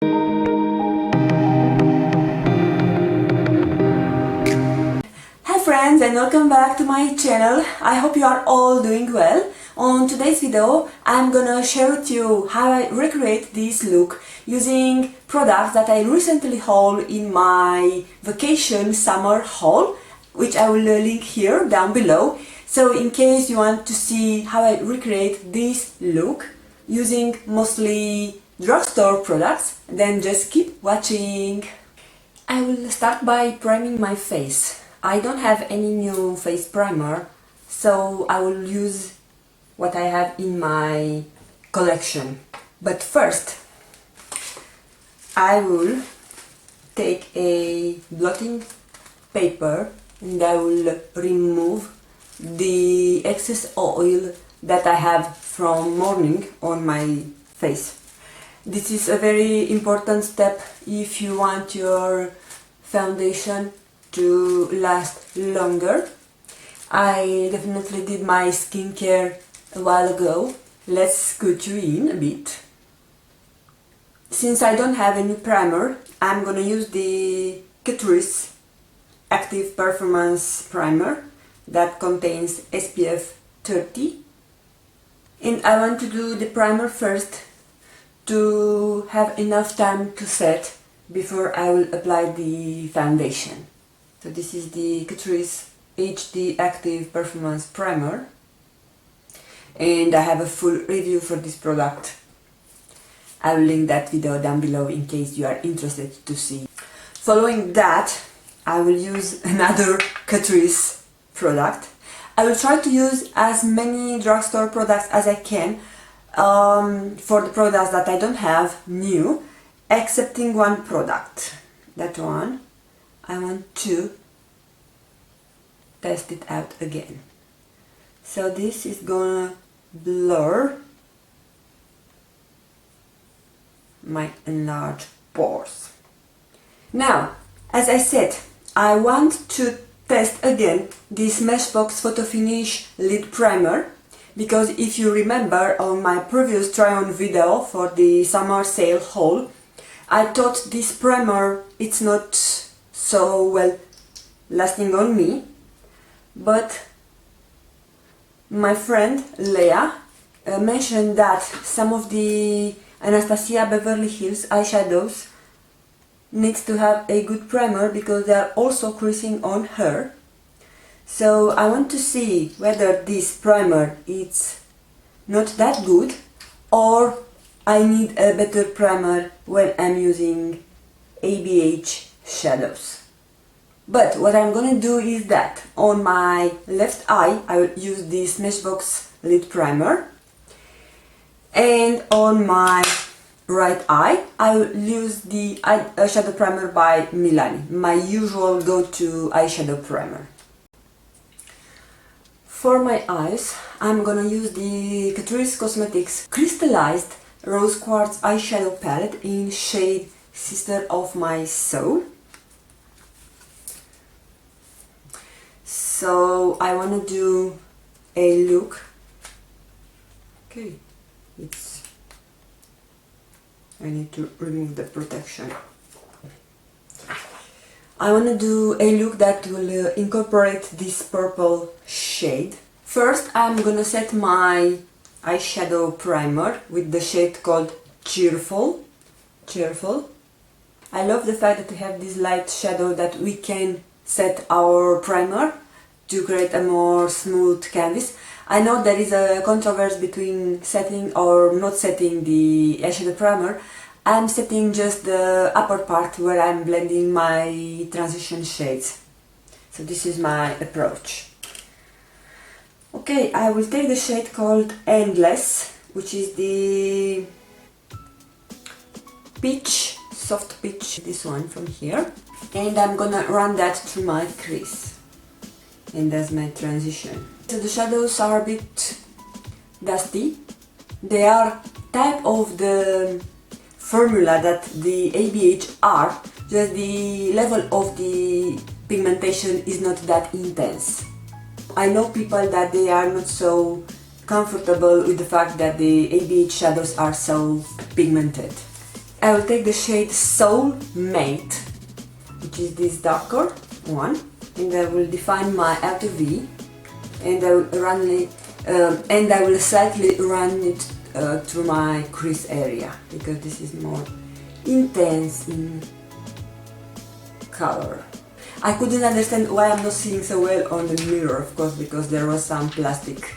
Hi friends, and welcome back to my channel. I hope you are all doing well. On today's video I'm gonna share with you how I recreate this look using products that I recently hauled in my vacation summer haul, which I will link here down below. So in case you want to see how I recreate this look using mostly drugstore products, then just keep watching. I will start by priming my face. I don't have any new face primer, so I will use what I have in my collection. But first, I will take a blotting paper and I will remove the excess oil that I have from morning on my face. This is a very important step if you want your foundation to last longer. I definitely did my skincare a while ago. Let's scoot you in a bit. Since I don't have any primer, I'm gonna use the Catrice Active Performance Primer that contains SPF 30. And I want to do the primer first to have enough time to set before I will apply the foundation. So this is the Catrice HD Active Performance Primer, and I have a full review for this product. I will link that video down below in case you are interested to see. Following that, I will use another Catrice product. I will try to use as many drugstore products as I can for the products that I don't have new, excepting one product. That one I want to test it out again. So this is gonna blur my enlarged pores. Now, as I said, I want to test again this Smashbox Photo Finish Lid Primer, because if you remember on my previous try-on video for the summer sale haul, I thought this primer it's not so well lasting on me, but my friend Leah mentioned that some of the Anastasia Beverly Hills eyeshadows needs to have a good primer because they are also creasing on her. So I want to see whether this primer is not that good or I need a better primer when I'm using ABH shadows. But what I'm gonna do is that on my left eye I will use the Smashbox Lid Primer, and on my right eye I will use the eyeshadow primer by Milani, my usual go-to eyeshadow primer. For my eyes I'm gonna use the Catrice Cosmetics Crystallized Rose Quartz eyeshadow palette in shade Sister of My Soul. So I want to do a look. Okay, I need to remove the protection. I want to do a look that will incorporate this purple shade. First I'm gonna set my eyeshadow primer with the shade called Cheerful. I love the fact that we have this light shadow that we can set our primer to create a more smooth canvas. I know there is a controversy between setting or not setting the eyeshadow primer. I'm setting just the upper part where I'm blending my transition shades. So this is my approach. Okay, I will take the shade called Endless, which is the peach, soft peach, this one from here. And I'm gonna run that through my crease. And that's my transition. So the shadows are a bit dusty. They are type of the formula that the ABH are, just the level of the pigmentation is not that intense. I know people that they are not so comfortable with the fact that the ABH shadows are so pigmented. I will take the shade Soulmate, which is this darker one, and I will define my outer V, and I will run it, and I will slightly run it through my crease area, because this is more intense in color. I couldn't understand why I'm not seeing so well on the mirror, of course, because there was some plastic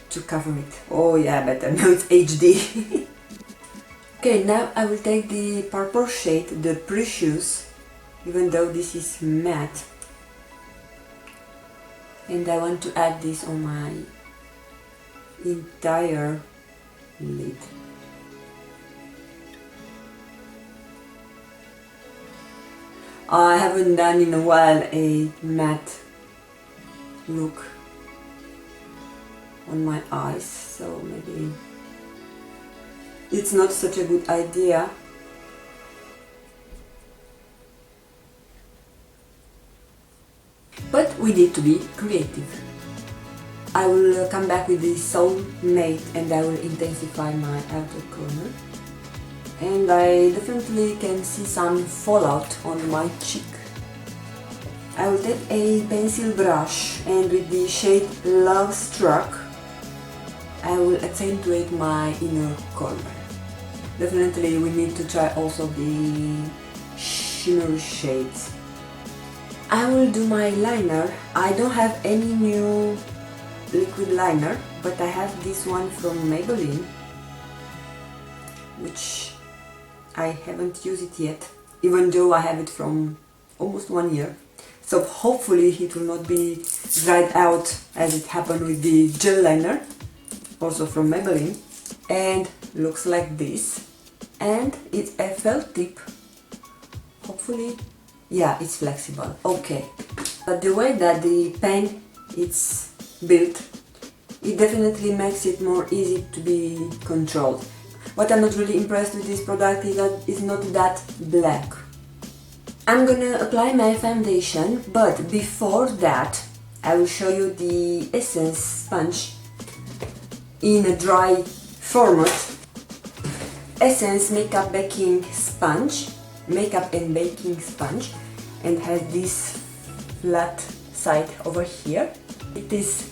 to cover it. Oh yeah, better, now it's HD. Okay, now I will take the purple shade, the Precious, even though this is matte, and I want to add this on my entire lid. I haven't done in a while a matte look on my eyes, so maybe it's not such a good idea. But we need to be creative. I will come back with the Soulmate and I will intensify my outer corner. And I definitely can see some fallout on my cheek. I will take a pencil brush and with the shade Love Struck I will accentuate my inner corner. Definitely we need to try also the shimmery shades. I will do my liner. I don't have any new liquid liner, but I have this one from Maybelline, which I haven't used it yet, even though I have it from almost 1 year. So hopefully it will not be dried out as it happened with the gel liner, also from Maybelline, and looks like this. And it's a felt tip. Hopefully, yeah, it's flexible. Okay, but the way that the pen is built, it definitely makes it more easy to be controlled. What I'm not really impressed with this product is that it's not that black. I'm gonna apply my foundation, but before that I will show you the Essence sponge in a dry format. Essence Makeup Baking Sponge, Makeup and Baking Sponge, and has this flat side over here. It is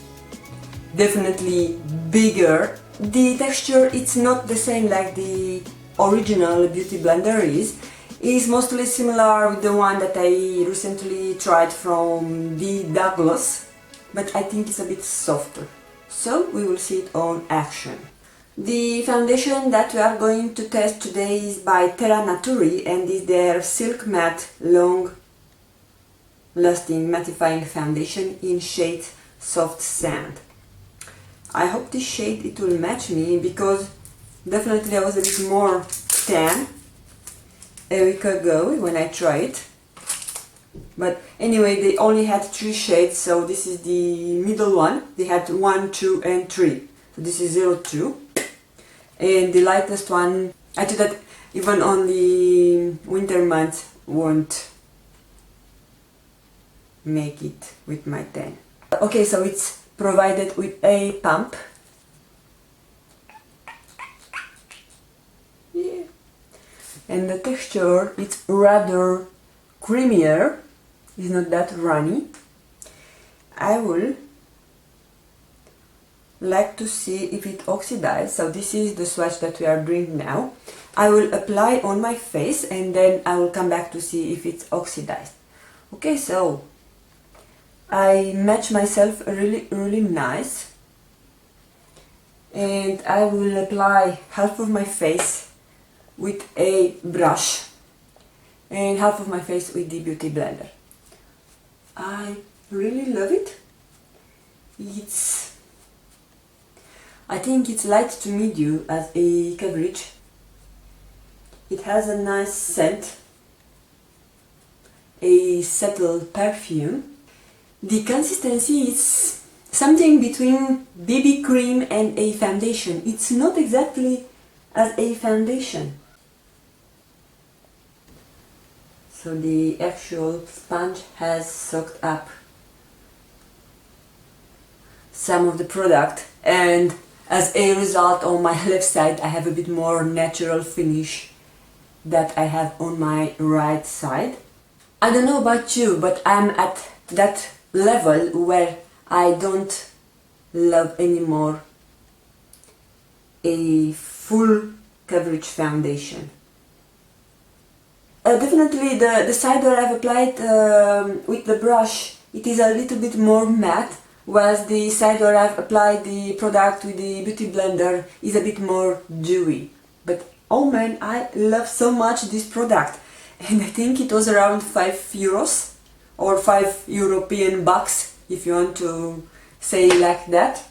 definitely bigger. The texture, it's not the same like the original Beauty Blender is. It's mostly similar with the one that I recently tried from the Douglas, but I think it's a bit softer. So we will see it on action. The foundation that we are going to test today is by Terra Naturi and is their Silk Matte Long Lasting Mattifying Foundation in shade Soft Sand. I hope this shade it will match me, because definitely I was a bit more tan a week ago when I tried. But anyway, they only had 3 shades, so this is the middle one. They had 1, 2 and 3. So this is 02. And the lightest one, I thought that even on the winter months won't make it with my tan. Okay, so it's provided with a pump. Yeah. And the texture, it's rather creamier, it's not that runny. I will like to see if it oxidizes, so this is the swatch that we are doing now. I will apply on my face and then I will come back to see if it's oxidized. Okay, so I match myself really nice, and I will apply half of my face with a brush and half of my face with the Beauty Blender. I really love it. I think it's light to medium as a coverage. It has a nice scent, a subtle perfume. The consistency is something between BB cream and a foundation. It's not exactly as a foundation. So the actual sponge has soaked up some of the product, and as a result on my left side I have a bit more natural finish that I have on my right side. I don't know about you, but I'm at that level where I don't love anymore a full coverage foundation. Definitely the side where I've applied with the brush, it is a little bit more matte, whilst the side where I've applied the product with the beauty blender is a bit more dewy. But oh man, I love so much this product, and I think it was around 5 euros or 5 European bucks if you want to say like that.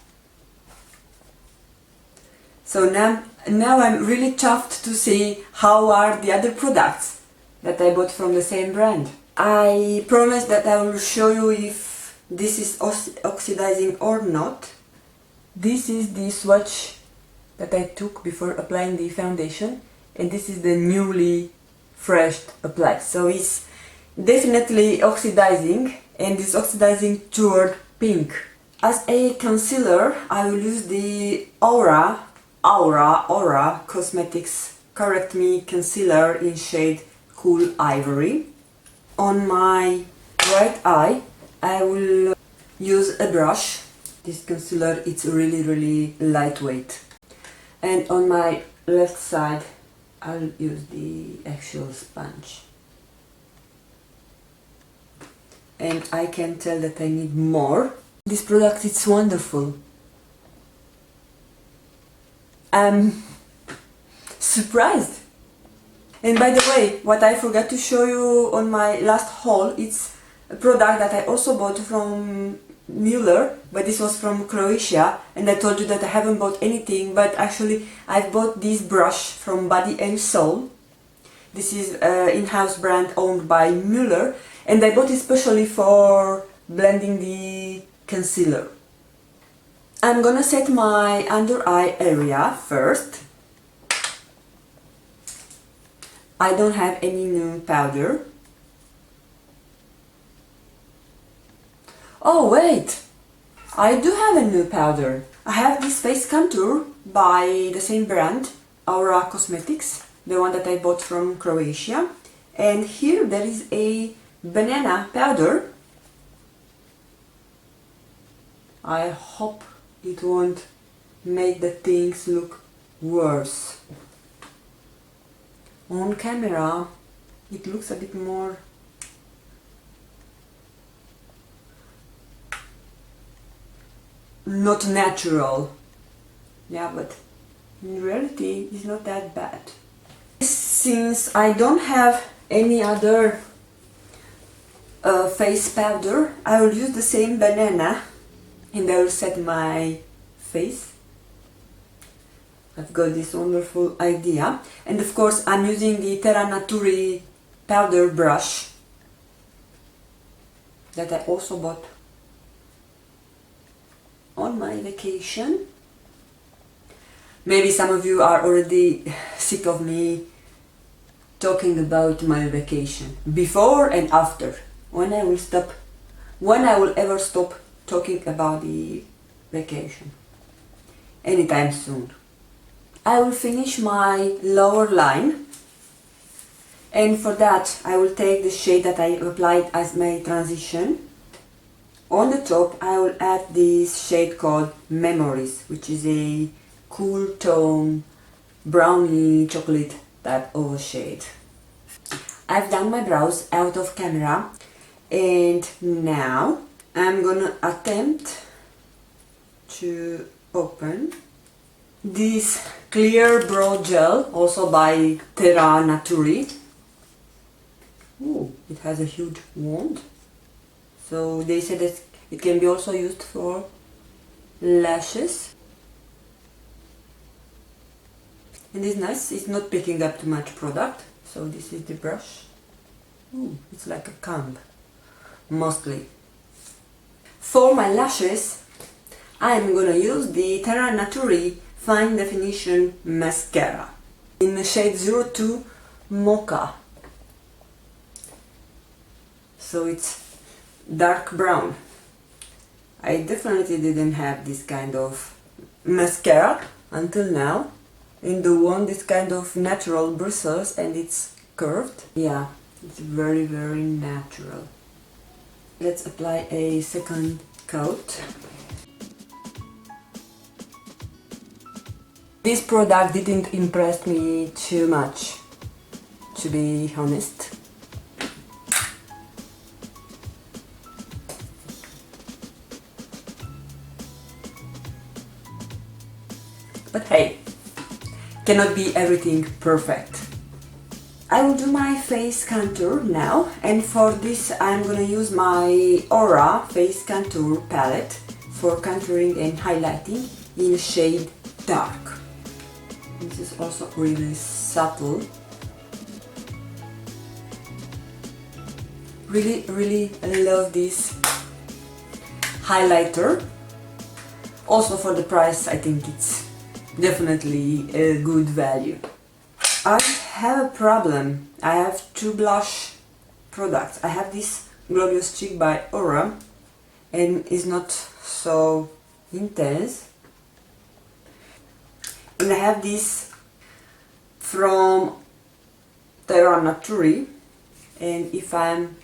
So now I'm really chuffed to see how are the other products that I bought from the same brand. I promise that I will show you if this is oxidizing or not. This is the swatch that I took before applying the foundation, and this is the newly fresh applied. So it's definitely oxidizing, and it's oxidizing toward pink. As a concealer, I will use the Aura Cosmetics Correct Me Concealer in shade Cool Ivory. On my right eye, I will use a brush. This concealer, it's really lightweight. And on my left side, I'll use the actual sponge. And I can tell that I need more. This product, it's wonderful. I'm surprised. And by the way, what I forgot to show you on my last haul, it's a product that I also bought from Müller, but this was from Croatia, and I told you that I haven't bought anything, but actually I've bought this brush from Body and Soul. This is an in-house brand owned by Müller, and I bought it especially for blending the concealer. I'm gonna set my under eye area first. I don't have any new powder. Oh wait! I do have a new powder. I have this face contour by the same brand, Aura Cosmetics, the one that I bought from Croatia. And here there is a banana powder. I hope it won't make the things look worse. On camera it looks a bit more not natural. Yeah, but in reality it's not that bad. Since I don't have any other face powder, I will use the same banana and I will set my face. I've got this wonderful idea, and of course I'm using the Terra Naturi powder brush that I also bought on my vacation. Maybe some of you are already sick of me talking about my vacation, before and after. When I will ever stop talking about the vacation? Anytime soon. I will finish my lower line, and for that I will take the shade that I applied as my transition. On the top I will add this shade called Memories, which is a cool tone brownie chocolate type of a shade. I've done my brows out of camera, and now I'm gonna attempt to open this clear brow gel, also by Terra Naturi. Ooh, it has a huge wand. So they said that it can be also used for lashes. And it's nice, it's not picking up too much product. So this is the brush. Ooh, it's like a comb, mostly. For my lashes, I'm gonna use the Terra Naturi Fine Definition Mascara in the shade 02 Mocha. So it's dark brown. I definitely didn't have this kind of mascara until now. in the one this kind of natural bristles and it's curved. Yeah, it's very natural. Let's apply a second coat. This product didn't impress me too much, to be honest. But hey, cannot be everything perfect. I will do my face contour now, and for this I'm gonna use my Aura face contour palette for contouring and highlighting in the shade Dark. This is also really subtle. Really love this highlighter. Also for the price, I think it's definitely a good value. I have a problem. I have two blush products. I have this Glorious Cheek by Aura and it's not so intense. And I have this from Terra Naturi, and if I'm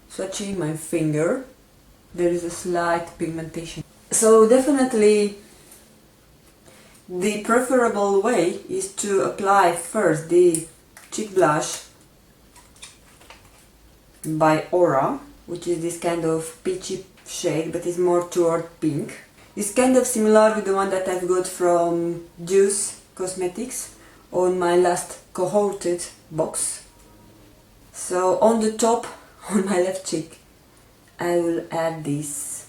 swatching my finger, there is a slight pigmentation. So definitely the preferable way is to apply first the cheek blush by Aura, which is this kind of peachy shade but is more toward pink. It's kind of similar with the one that I've got from Juice Cosmetics on my last cohorted box. So on the top, on my left cheek, I will add this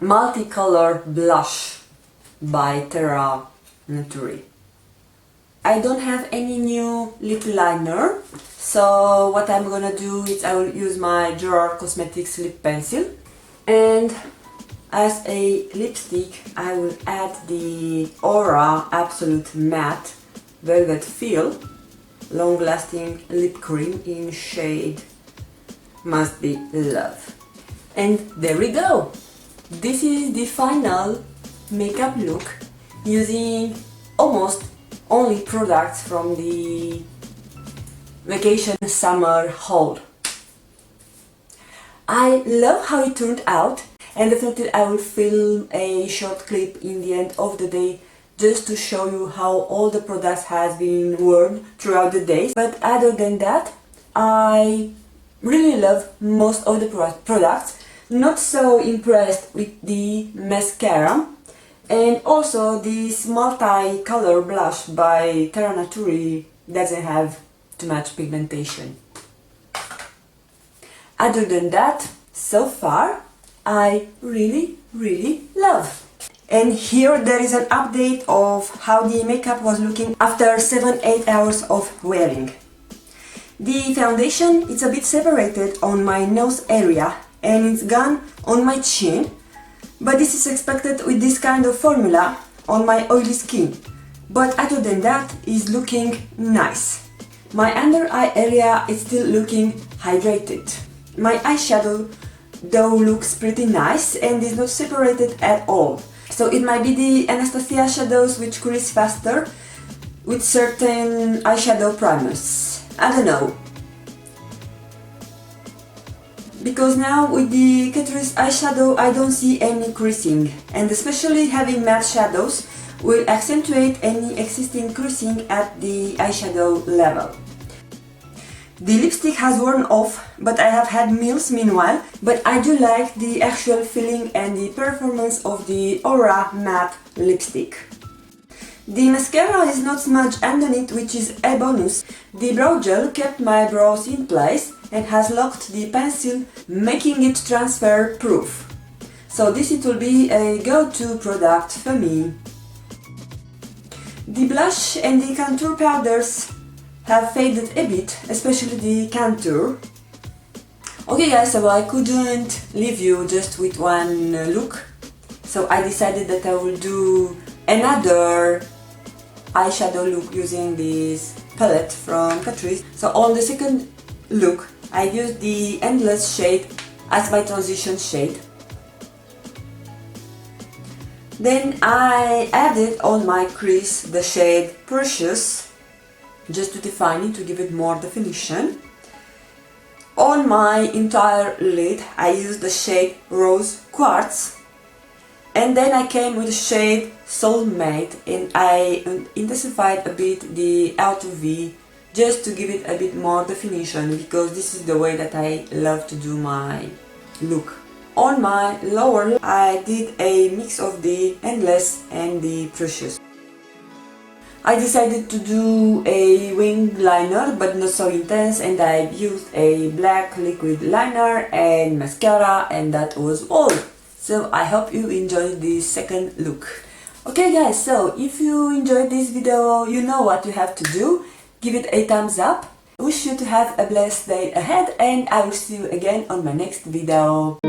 multicolor blush by Terra Naturi. I don't have any new lip liner, so what I'm gonna do is I will use my Drawer Cosmetics lip pencil, and as a lipstick I will add the Aura Absolute Matte Velvet Feel Long Lasting Lip Cream in shade Must Be Love. And there we go! This is the final makeup look using almost only products from the vacation summer haul. I love how it turned out, and definitely I will film a short clip in the end of the day just to show you how all the products has been worn throughout the day. But other than that, I really love most of the products. Not so impressed with the mascara, and also this multi-color blush by Terra Naturi doesn't have too much pigmentation. Other than that, so far, I really love. And here there is an update of how the makeup was looking after 7-8 hours of wearing. The foundation is a bit separated on my nose area and it's gone on my chin, but this is expected with this kind of formula on my oily skin. But other than that, it's looking nice. My under eye area is still looking hydrated. My eyeshadow though looks pretty nice and is not separated at all. So it might be the Anastasia shadows which crease faster with certain eyeshadow primers. I don't know. Because now with the Catrice eyeshadow I don't see any creasing, and especially having matte shadows will accentuate any existing creasing at the eyeshadow level. The lipstick has worn off, but I have had meals meanwhile, but I do like the actual feeling and the performance of the Aura Matte lipstick. The mascara is not smudged underneath, which is a bonus. The brow gel kept my brows in place and has locked the pencil, making it transfer proof. So this it will be a go-to product for me. The blush and the contour powders have faded a bit, especially the contour. Okay guys, so I couldn't leave you just with one look, so I decided that I will do another eyeshadow look using this palette from Catrice. So on the second look, I used the Endless shade as my transition shade. Then I added on my crease the shade Precious, just to define it, to give it more definition. On my entire lid I used the shade Rose Quartz, and then I came with the shade Soulmate, and I intensified a bit the L2V just to give it a bit more definition, because this is the way that I love to do my look. On my lower lid I did a mix of the Endless and the Precious. I decided to do a wing liner, but not so intense, and I used a black liquid liner and mascara, and that was all. So I hope you enjoyed this second look. Okay guys, so if you enjoyed this video, you know what you have to do. Give it a thumbs up. Wish you to have a blessed day ahead, and I will see you again on my next video.